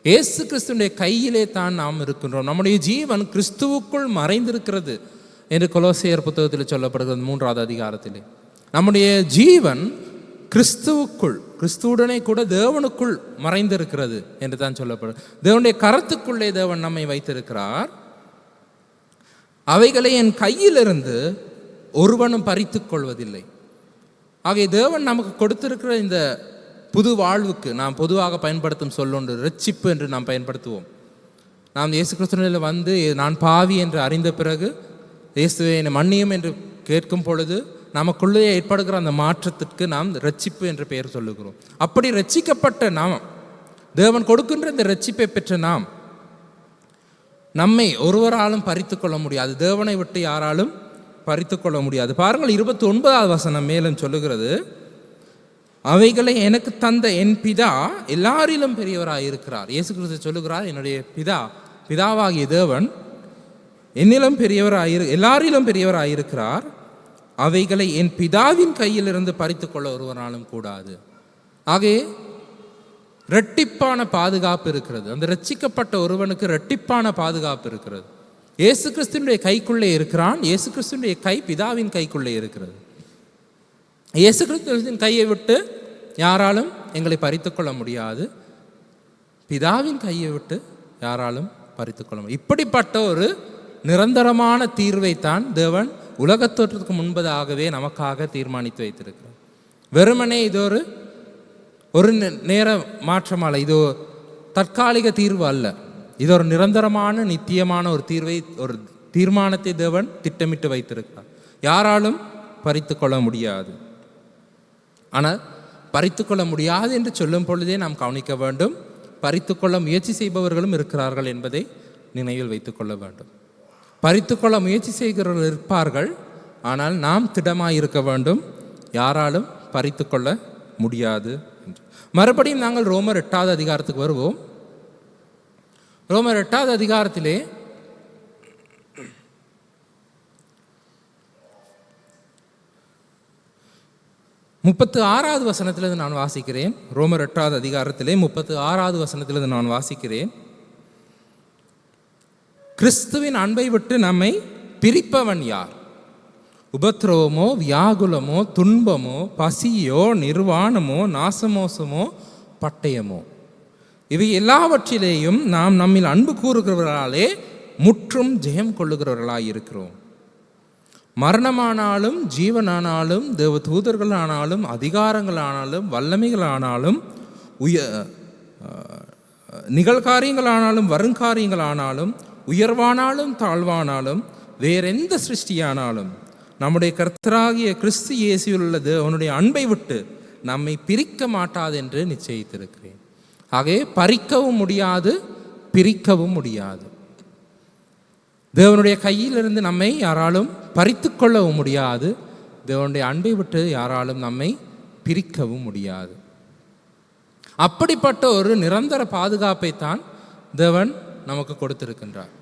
இயேசு கிறிஸ்துடைய கையிலே தான் நாம் இருக்கின்றோம். நம்முடைய ஜீவன் கிறிஸ்துவுக்குள் மறைந்திருக்கிறது என்று கொலோசியர் புத்தகத்தில் சொல்லப்படுகிறது 3வது அதிகாரத்திலே. நம்முடைய ஜீவன் கிறிஸ்துவுக்குள், கிறிஸ்துவுடனே கூட தேவனுக்குள் மறைந்திருக்கிறது என்று தான் சொல்லப்படும். தேவனுடைய கரத்துக்குள்ளே தேவன் நம்மை வைத்திருக்கிறார். அவைகளை என் கையிலிருந்து ஒருவனும் பறித்து கொள்வதில்லை. ஆகிய தேவன் நமக்கு கொடுத்திருக்கிற இந்த புது வாழ்வுக்கு நாம் பொதுவாக பயன்படுத்தும் சொல்லொன்று இரட்சிப்பு என்று நாம் பயன்படுத்துவோம். நாம் இயேசு கிறிஸ்துவினில் வந்து நான் பாவி என்று அறிந்த பிறகு இயேசுவே என்னை மன்னியும் என்று கேட்கும் பொழுது நமக்குள்ளே ஏற்படுகிற அந்த மாற்றத்திற்கு நாம் இரட்சிப்பு என்று பெயர் சொல்லுகிறோம். அப்படி இரட்சிக்கப்பட்ட நாம், தேவன் கொடுக்கின்ற இந்த இரட்சிப்பை பெற்ற நாம், நம்மை ஒருவராலும் பறித்து கொள்ள முடியாது, தேவனை விட்டு யாராலும் பறித்து கொள்ள முடியாது. பாருங்கள் 29வது வசனம் மேலும் சொல்லுகிறது, அவைகளை எனக்கு தந்த என் பிதா எல்லாரிலும் பெரியவராக இருக்கிறார். இயேசு கிறிஸ்து சொல்லுகிறார், என்னுடைய பிதாவாகிய தேவன் என்னிலும் எல்லாரிலும் பெரியவராக இருக்கிறார். அவைகளை என் பிதாவின் கையிலிருந்து பறித்து கொள்ள ஒருவராலும் கூடாது. ஆகவே இரட்டிப்பான பாதுகாப்பு இருக்கிறது. அந்த ரட்சிக்கப்பட்ட ஒருவனுக்கு இரட்டிப்பான பாதுகாப்பு இருக்கிறது. இயேசு கிறிஸ்துவினுடைய கைக்குள்ளே இருக்கிறான். இயேசு கிறிஸ்துவினுடைய கை பிதாவின் கைக்குள்ளே இருக்கிறது. இயேசு கிறிஸ்துவின் கையை விட்டு யாராலும் எங்களை பறித்து கொள்ள முடியாது. பிதாவின் கையை விட்டு யாராலும் பறித்து கொள்ள முடியும். இப்படிப்பட்ட ஒரு நிரந்தரமான தீர்வைத்தான் தேவன் உலகத்தோற்றத்துக்கு முன்பதாகவே நமக்காக தீர்மானித்து வைத்திருக்கிறார். வெறுமனே இது ஒரு நேர மாற்றம் அல்ல, இது தற்காலிக தீர்வு அல்ல, இது ஒரு நிரந்தரமான நித்தியமான ஒரு தீர்மானத்தை தேவன் திட்டமிட்டு வைத்திருக்கிறார். யாராலும் பறித்து கொள்ள முடியாது. ஆனால் பறித்து கொள்ள முடியாது என்று சொல்லும் பொழுதே நாம் கவனிக்க வேண்டும், பறித்து கொள்ள முயற்சி செய்பவர்களும் இருக்கிறார்கள் என்பதை நினைவில் வைத்துக் கொள்ள வேண்டும். பறித்து கொள்ள முயற்சி செய்கிறவர்கள் இருப்பார்கள், ஆனால் நாம் திடமாக இருக்க வேண்டும், யாராலும் பறித்து கொள்ள முடியாது என்று. மறுபடியும் நாங்கள் ரோமர் 8வது அதிகாரத்துக்கு வருவோம். ரோமர் 8வது அதிகாரத்திலே 36வது வசனத்திலிருந்து நான் வாசிக்கிறேன். ரோமர் 8வது அதிகாரத்திலே 36வது வசனத்திலிருந்து நான் வாசிக்கிறேன். கிறிஸ்துவின் அன்பை விட்டு நம்மை பிரிப்பவன் யார்? உபத்திரவமோ, வியாகுலமோ, துன்பமோ, பசியோ, நிர்வாணமோ, நாசமோசமோ, பட்டயமோ, இவை எல்லாவற்றிலேயும் நாம் நம்மில் அன்பு கூறுகிறவர்களாலே முற்றும் ஜெயம் கொள்ளுகிறவர்களாய் இருக்கிறோம். மரணமானாலும் ஜீவனானாலும் தேவ தூதர்களானாலும் அதிகாரங்களானாலும் வல்லமைகளானாலும் நிகழ்காரியங்களானாலும் வருங்காரியங்களானாலும் உயர்வானாலும் தாழ்வானாலும் வேறெந்த சிருஷ்டியானாலும் நம்முடைய கர்த்தராகிய கிறிஸ்து இயேசுவில் உள்ள தேவனுடைய அன்பை விட்டு நம்மை பிரிக்க மாட்டாது என்று நிச்சயித்திருக்கிறேன். ஆகவே பறிக்கவும் முடியாது, பிரிக்கவும் முடியாது. தேவனுடைய கையிலிருந்து நம்மை யாராலும் பறித்து கொள்ளவும் முடியாது. தேவனுடைய அன்பை விட்டு யாராலும் நம்மை பிரிக்கவும் முடியாது. அப்படிப்பட்ட ஒரு நிரந்தர பாதுகாப்பை தான் தேவன் நமக்கு கொடுத்திருக்கின்றார்.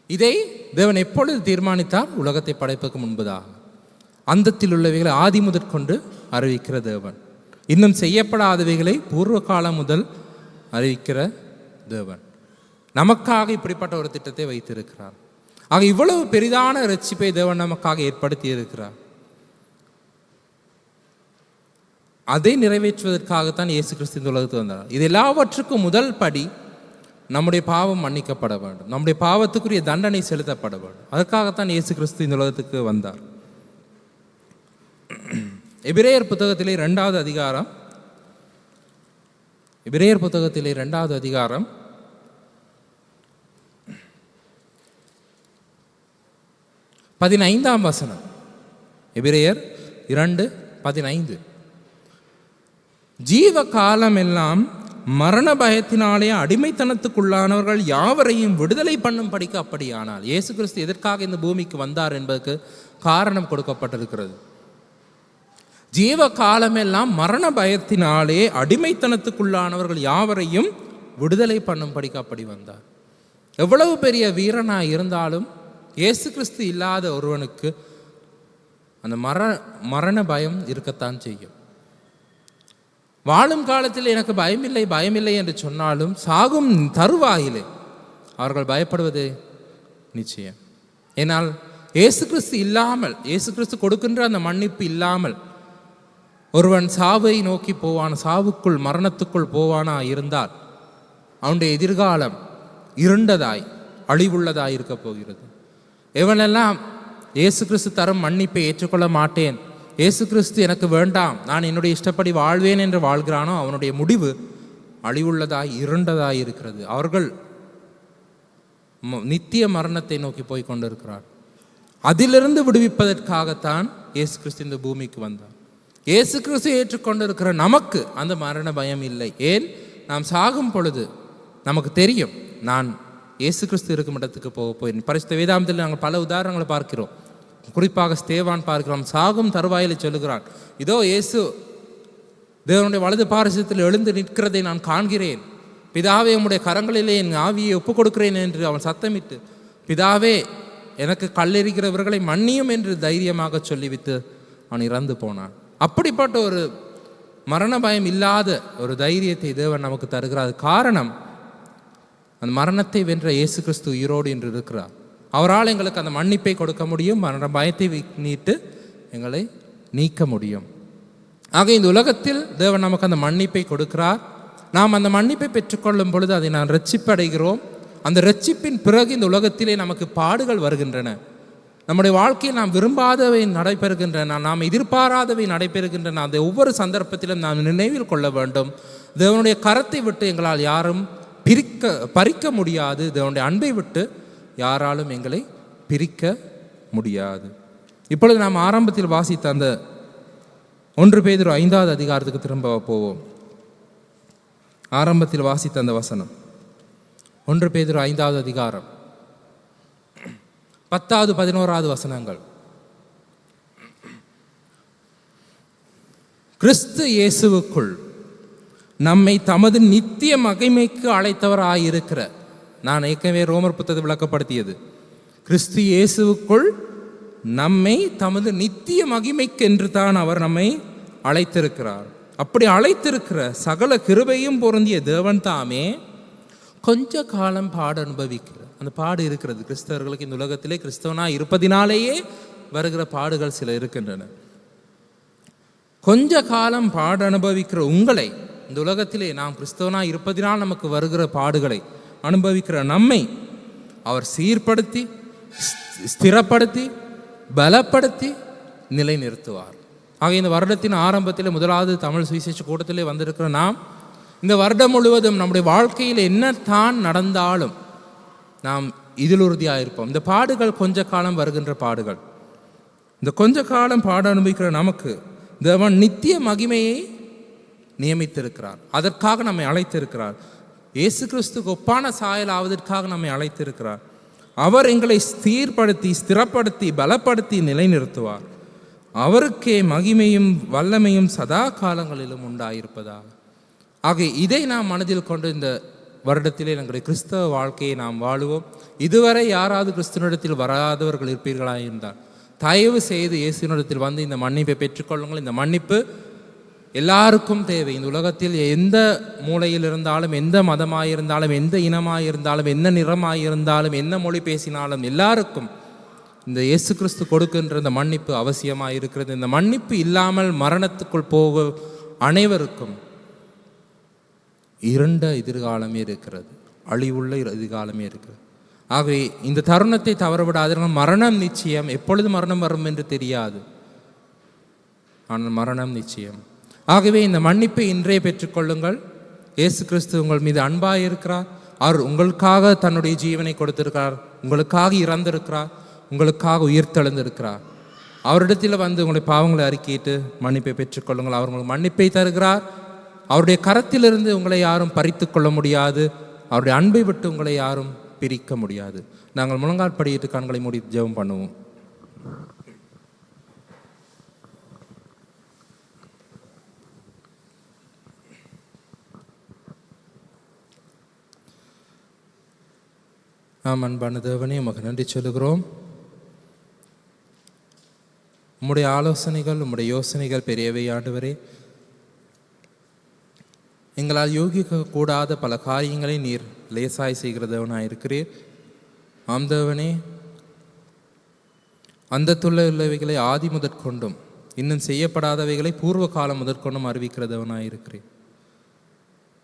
இதை தேவன் எப்பொழுது தீர்மானித்தார்? உலகத்தை படைப்புக்கு முன்பதாக. அந்தத்தில் உள்ளவைகளை ஆதி முதற்கொண்டு அறிவிக்கிற தேவன், இன்னும் செய்யப்படாதவைகளை பூர்வ காலம் முதல் அறிவிக்கிற தேவன் நமக்காக இப்படிப்பட்ட ஒரு திட்டத்தை வைத்திருக்கிறார். ஆக இவ்வளவு பெரிதான இரட்சிப்பை தேவன் நமக்காக ஏற்படுத்தி இருக்கிறார். அதை நிறைவேற்றுவதற்காகத்தான் இயேசு கிறிஸ்து இந்த உலகத்துக்கு வந்தார். இது எல்லாவற்றுக்கும் முதல் படி நம்முடைய பாவம் மன்னிக்கப்பட வேண்டும், நம்முடைய பாவத்துக்குரிய தண்டனை செலுத்தப்பட வேண்டும். அதற்காகத்தான் இயேசு கிறிஸ்து இந்த உலகத்துக்கு வந்தார். எபிரேயர் புத்தகத்திலே 2வது அதிகாரம், எபிரேயர் புத்தகத்திலே 2வது அதிகாரம் 15ஆம் வசனம். எபிரேயர் 2:15. ஜீவ காலம் எல்லாம் மரண பயத்தினாலே அடிமைத்தனத்துக்குள்ளானவர்கள் யாவரையும் விடுதலை பண்ணும் படிக்க அப்படியானால். இயேசு கிறிஸ்து எதற்காக இந்த பூமிக்கு வந்தார் என்பதற்கு காரணம் கொடுக்கப்பட்டிருக்கிறது. ஜீவ காலமெல்லாம் மரண பயத்தினாலே அடிமைத்தனத்துக்குள்ளானவர்கள் யாவரையும் விடுதலை பண்ணும் படிக்க அப்படி வந்தார். எவ்வளவு பெரிய வீரனாக இருந்தாலும் இயேசு கிறிஸ்து இல்லாத ஒருவனுக்கு அந்த மரண பயம் இருக்கத்தான் செய்யும். வாழும் காலத்தில் எனக்கு பயமில்லை பயமில்லை என்று சொன்னாலும் சாகும் தருவாயிலே அவர்கள் பயப்படுவது நிச்சயம். ஏனால் இயேசு கிறிஸ்து இல்லாமல், இயேசு கிறிஸ்து கொடுக்கின்ற அந்த மன்னிப்பு இல்லாமல் ஒருவன் சாவை நோக்கி போவான், சாவுக்குள் மரணத்துக்குள் போவானா இருந்தால் அவனுடைய எதிர்காலம் இருண்டதாய் அழிவுள்ளதாய் இருக்க போகிறது. எவனெல்லாம் இயேசு கிறிஸ்து தரும் மன்னிப்பை ஏற்றுக்கொள்ள மாட்டேன், இயேசு கிறிஸ்து எனக்கு வேண்டாம், நான் என்னுடைய இஷ்டப்படி வாழ்வேன் என்று வாழ்கிறானோ அவனுடைய முடிவு அழிவுள்ளதாய் இருண்டதாய் இருக்கிறது. அவர்கள் நித்திய மரணத்தை நோக்கி போய் கொண்டிருக்கிறார். அதிலிருந்து விடுவிப்பதற்காகத்தான் இயேசு கிறிஸ்து இந்த பூமிக்கு வந்தார். இயேசு கிறிஸ்து ஏற்றுக்கொண்டிருக்கிற நமக்கு அந்த மரண பயம் இல்லை. ஏன்? நாம் சாகும் பொழுது நமக்கு தெரியும், நான் இயேசு கிறிஸ்து இருக்கும் இடத்துக்கு போய் பரிசுத்த வேதாந்தத்தில் நாங்கள் பல உதாரணங்களை பார்க்கிறோம். குறிப்பாக ஸ்தேவான் பார்க்கிறோம். சாகும் தருவாயில் சொல்லுகிறான், இதோ இயேசு தேவனுடைய வலது பாரசத்தில் எழுந்து நிற்கிறதை நான் காண்கிறேன், பிதாவே உம்முடைய கரங்களிலே என் ஆவியை ஒப்புக் கொடுக்கிறேன் என்று அவன் சத்தமிட்டு, பிதாவே எனக்கு கல்லெறிகிறவர்களை மன்னியும் என்று தைரியமாக சொல்லிவிட்டு அவன் இறந்து போனான். அப்படிப்பட்ட ஒரு மரண பயம் இல்லாத ஒரு தைரியத்தை தேவன் நமக்கு தருகிறார். காரணம், அந்த மரணத்தை வென்ற இயேசு கிறிஸ்து உயிரோடு என்று இருக்கிறார். அவரால் எங்களுக்கு அந்த மன்னிப்பை கொடுக்க முடியும், மரண பயத்தை நீட்டு எங்களை நீக்க முடியும். ஆக இந்த உலகத்தில் தேவன் நமக்கு அந்த மன்னிப்பை கொடுக்கிறார். நாம் அந்த மன்னிப்பை பெற்றுக்கொள்ளும் பொழுது அதை நாம் ரட்சிப்படைகிறோம். அந்த ரட்சிப்பின் பிறகு இந்த உலகத்திலே நமக்கு பாடுகள் வருகின்றன. நம்முடைய வாழ்க்கையில் நாம் விரும்பாதவை நடைபெறுகின்றன, நாம் எதிர்பாராதவை நடைபெறுகின்றன. அந்த ஒவ்வொரு சந்தர்ப்பத்திலும் நாம் நினைவில் கொள்ள வேண்டும், தேவனுடைய கரத்தை விட்டு எங்களால் யாரும் பறிக்க முடியாது, தேவனுடைய அன்பை விட்டு யாராலும் எங்களை பிரிக்க முடியாது. இப்பொழுது நாம் ஆரம்பத்தில் வாசித்த அந்த 1 பேதுரு 5வது அதிகாரத்துக்கு திரும்ப போவோம். ஆரம்பத்தில் வாசித்த அந்த வசனம் 1 பேதுரு 5வது அதிகாரம் 10வது 11வது வசனங்கள். கிறிஸ்து இயேசுவுக்குள் நம்மை தமது நித்திய மகிமைக்கு அழைத்தவராயிருக்கிற, நான் ஏற்கனவே ரோமர் புத்தகத்தை விளக்கப்படுத்தியது, கிறிஸ்து இயேசுவுக்குள் நம்மை தமது நித்திய மகிமைக்கு என்று தான் அவர் நம்மை அழைத்திருக்கிறார். அப்படி அழைத்திருக்கிற சகல கிருபையும் பொருந்திய தேவன் தாமே கொஞ்ச காலம் பாடு அனுபவிக்கிறார். அந்த பாடு இருக்கிறது கிறிஸ்தவர்களுக்கு. இந்த உலகத்திலே கிறிஸ்தவனா இருப்பதினாலேயே வருகிற பாடுகள் சில இருக்கின்றன. கொஞ்ச காலம் பாடு அனுபவிக்கிற உங்களை, இந்த உலகத்திலே நாம் கிறிஸ்தவனா இருப்பதினால் நமக்கு வருகிற பாடுகளை அனுபவிக்கிற நம்மை அவர் சீர்படுத்தி, ஸ்திரப்படுத்தி, பலப்படுத்தி நிலைநிறுத்துவார். ஆக இந்த வருடத்தின் ஆரம்பத்தில் 1வது தமிழ் சுவிசேஷ கூட்டத்திலே வந்திருக்கிற நாம் இந்த வருடம் முழுவதும் நம்முடைய வாழ்க்கையில் என்னத்தான் நடந்தாலும் நாம் இதில் உறுதியாக இருப்போம். இந்த பாடுகள் கொஞ்ச காலம் வருகின்ற பாடுகள். இந்த கொஞ்ச காலம் பாடு அனுபவிக்கிற நமக்கு தேவன் நித்திய மகிமையை நியமித்திருக்கிறார். அதற்காக நம்மை அழைத்திருக்கிறார். இயேசு கிறிஸ்துக்கு ஒப்பான சாயல் ஆவதற்காக நம்மை அழைத்திருக்கிறார். அவர் எங்களை ஸ்திரப்படுத்தி ஸ்திரப்படுத்தி பலப்படுத்தி நிலைநிறுத்துவார். அவருக்கே மகிமையும் வல்லமையும் சதா காலங்களிலும் உண்டாயிருப்பதாக. ஆக இதை நாம் மனதில் கொண்டு இந்த வருடத்திலே எங்களுடைய கிறிஸ்தவ வாழ்க்கையை நாம் வாழுவோம். இதுவரை யாராவது கிறிஸ்துவனிடத்தில் வராதவர்கள் இருப்பீர்களா என்றால் தயவு செய்து இயேசுவினிடத்தில் வந்து இந்த மன்னிப்பை பெற்றுக்கொள்ளுங்கள். இந்த மன்னிப்பு எல்லாருக்கும் தேவை. இந்த உலகத்தில் எந்த மூலையில் இருந்தாலும், எந்த மதமாயிருந்தாலும், எந்த இனமாயிருந்தாலும், எந்த நிறமாயிருந்தாலும், என்ன மொழி பேசினாலும் எல்லாருக்கும் இந்த இயேசு கிறிஸ்து கொடுக்கின்ற இந்த மன்னிப்பு அவசியமாக இருக்கிறது. இந்த மன்னிப்பு இல்லாமல் மரணத்துக்குள் போக அனைவருக்கும் இருண்ட எதிர்காலமே இருக்கிறது, அழிவுள்ள எதிர்காலமே இருக்கிறது. ஆகவே இந்த தருணத்தை தவறவிடாதீர்கள். மரணம் நிச்சயம். எப்பொழுது மரணம் வரும் என்று தெரியாது, ஆனால் மரணம் நிச்சயம். ஆகவே இந்த மன்னிப்பை இன்றே பெற்றுக்கொள்ளுங்கள். இயேசு கிறிஸ்து உங்கள் மீது அன்பாக இருக்கிறார். அவர் உங்களுக்காக தன்னுடைய ஜீவனை கொடுத்திருக்கிறார், உங்களுக்காக இறந்திருக்கிறார், உங்களுக்காக உயிர்த்தெழுந்திருக்கிறார். அவரிடத்தில் வந்து உங்களுடைய பாவங்களை அறிக்கையிட்டு மன்னிப்பை பெற்றுக்கொள்ளுங்கள். அவர் உங்களுக்கு மன்னிப்பை தருகிறார். அவருடைய கரத்திலிருந்து உங்களை யாரும் பறித்து கொள்ள முடியாது. அவருடைய அன்பை விட்டு உங்களை யாரும் பிரிக்க முடியாது. நாங்கள் முழங்கால் படியிட்டு கண்களை மூடி ஜெபம் பண்ணுவோம். அன்பான தேவனே, உமக்கு நன்றி சொல்லுகிறோம். உம்முடைய ஆலோசனைகள், உம்முடைய யோசனைகள் பெரியவை ஆண்டவரே. எங்களால் யோகிக்க கூடாத பல காரியங்களை நீர் லேசாய் செய்கிற தேவனாக இருக்கிறீர். ஆம் தேவனே, அந்த உள்ளவைகளை ஆதி முதற்கொண்டும் இன்னும் செய்யப்படாதவைகளை பூர்வ காலம் முதற்கொண்டும் அறிவிக்கிற தேவனாக இருக்கிறீர்.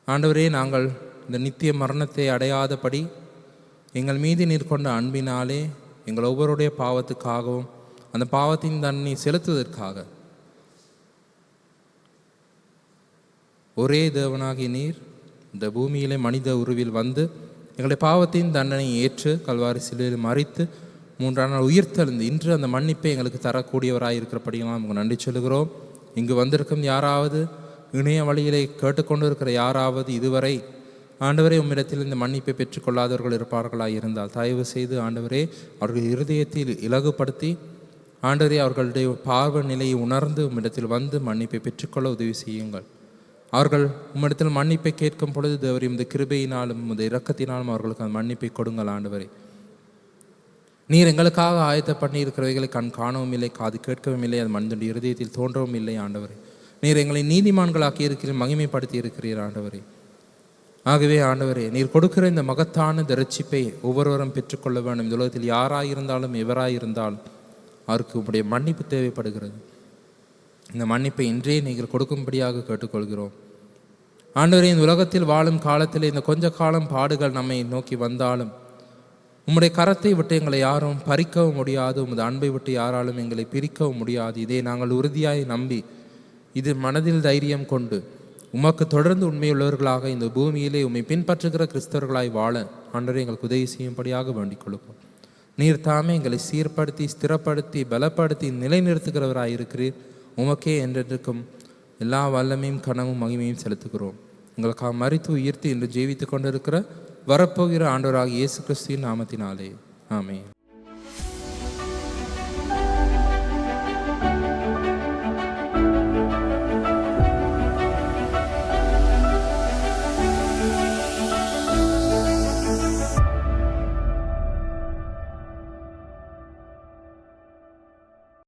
ஆண்டவரே, நாங்கள் இந்த நித்திய மரணத்தை அடையாதபடி எங்கள் மீது நீர் கொண்ட அன்பினாலே எங்கள் ஒவ்வொருடைய பாவத்துக்காகவும் அந்த பாவத்தின் தண்டனை செலுத்துவதற்காக ஒரே தேவனாகி நீர் இந்த பூமியிலே மனித உருவில் வந்து எங்களுடைய பாவத்தின் தண்டனை ஏற்று கல்வாரி சிலுவையில் மறித்து 3ஆம் நாள் உயிர்த்தெழுந்து இன்று அந்த மன்னிப்பை எங்களுக்கு தரக்கூடியவராக இருக்கிறபடியெல்லாம் நமக்கு நன்றி சொல்லுகிறோம். இங்கு வந்திருக்கும் யாராவது, இணைய வழியிலே கேட்டுக்கொண்டு இருக்கிற யாராவது இதுவரை ஆண்டவரே உம்மிடத்தில் இந்த மன்னிப்பை பெற்றுக்கொள்ளாதவர்கள் இருப்பார்களாக இருந்தால் தயவு செய்து ஆண்டவரே அவர்கள் இருதயத்தில் இலகுபடுத்தி ஆண்டவரே அவர்களுடைய பார்வை நிலையை உணர்ந்து உம்மிடத்தில் வந்து மன்னிப்பை பெற்றுக்கொள்ள உதவி செய்யுங்கள். அவர்கள் உம்மிடத்தில் மன்னிப்பை கேட்கும் பொழுது தேவரே இந்த கிருபையினாலும் இந்த இரக்கத்தினாலும் அவர்களுக்கு அந்த மன்னிப்பை கொடுங்கள். ஆண்டவரே, நீர் எங்களுக்காக ஆயத்த பண்ணி இருக்கிறவைகளை கண் காணவும் இல்லை, காது கேட்கவும் இல்லை, அது மனிதனுடைய இருதயத்தில் தோன்றவும் இல்லை. ஆண்டவரே, நீர் எங்களை நீதிமான்களாக்கி இருக்கிறீர், மகிமைப்படுத்தி இருக்கிறீர். ஆண்டவரே, ஆகவே ஆண்டவரே, நீர் கொடுக்கிற இந்த மகத்தான ரட்சிப்பை ஒவ்வொருவரும் பெற்றுக்கொள்ள வேண்டும். இந்த உலகத்தில் யாராயிருந்தாலும் எவராயிருந்தாலும் அவருக்கு உங்களுடைய மன்னிப்பு தேவைப்படுகிறது. இந்த மன்னிப்பை இன்றே நீங்கள் கொடுக்கும்படியாக கேட்டுக்கொள்கிறோம். ஆண்டவரே, இந்த உலகத்தில் வாழும் காலத்தில் இந்த கொஞ்ச காலம் பாடுகள் நம்மை நோக்கி வந்தாலும் உம்முடைய கரத்தை விட்டு எங்களை யாரும் பறிக்கவும் முடியாது, உமது அன்பை விட்டு யாராலும் எங்களை பிரிக்கவும் முடியாது. இதை நாங்கள் உறுதியாய் நம்பி இது மனதில் தைரியம் கொண்டு உமக்கு தொடர்ந்து உண்மையுள்ளவர்களாக இந்த பூமியிலே உம்மை பின்பற்றுகிற கிறிஸ்தவர்களாய் வாழ ஆண்டவரே எங்களுக்கு உதவி செய்யும்படியாக வேண்டிக் கொள்ளுவோம். நீர் தாமே எங்களை சீர்படுத்தி ஸ்திரப்படுத்தி பலப்படுத்தி நிலைநிறுத்துகிறவராய் இருக்கிறீர். உமக்கே என்றென்றுக்கும் எல்லா வல்லமையும் கனமும் மகிமையும் செலுத்துகிறோம். எங்களுக்காக மரித்து உயிர்த்து இன்று ஜீவித்து கொண்டிருக்கிற வரப்போகிற ஆண்டவராக இயேசு கிறிஸ்துவின் நாமத்தினாலே ஆமென்.